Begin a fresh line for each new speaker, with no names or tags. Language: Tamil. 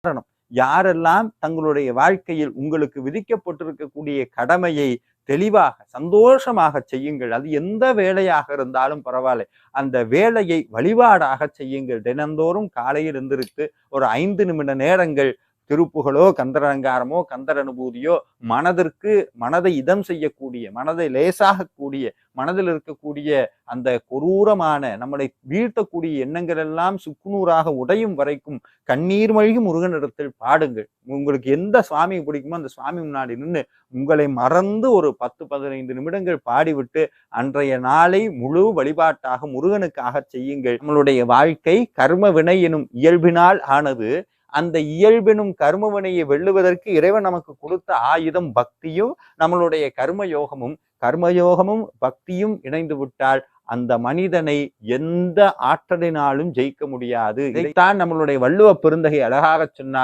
காரணம். யாரெல்லாம் தங்களுடைய வாழ்க்கையில் உங்களுக்கு விதிக்கப்பட்டிருக்கக்கூடிய கடமையை தெளிவாக சந்தோஷமாக செய்யுங்கள். அது எந்த வேலையாக இருந்தாலும் பரவாயில்லை. அந்த வேலையை வழிபாடாக செய்யுங்கள். தினந்தோறும் காலையில் எந்திரித்து ஒரு 5 நிமிட நேரங்கள் திருப்புகளோ, கந்தரலங்காரமோ, கந்தர் அனுபூதியோ, மனதை இதம் செய்யக்கூடிய, மனதை லேசாகக்கூடிய, மனதில் இருக்கக்கூடிய அந்த கொடூரமான நம்மளை வீழ்த்தக்கூடிய எண்ணங்கள் எல்லாம் சுக்குநூறாக உடையும் வரைக்கும் கண்ணீர் மல்கி முருகனிடத்தில் பாடுங்கள். உங்களுக்கு எந்த சுவாமி பிடிக்குமோ அந்த சுவாமி முன்னாடி நின்று உங்களை மறந்து ஒரு 10-15 நிமிடங்கள் பாடிவிட்டு அன்றைய நாளை முழு வழிபாட்டாக முருகனுக்காக செய்யுங்கள். நம்மளுடைய வாழ்க்கை கர்ம வினை எனும் இயல்பினால் ஆனது. அந்த இயல்பெனும் கர்மவினையை வெல்லுவதற்கு இறைவன் நமக்கு கொடுத்த ஆயுதம் பக்தியும் நம்மளுடைய கர்மயோகமும் பக்தியும் இணைந்து விட்டால் அந்த மனிதனை எந்த ஆற்றலினாலும் ஜெயிக்க முடியாது. இதைத்தான் நம்மளுடைய வள்ளுவ பெருந்தகை அழகாக சொன்னார்.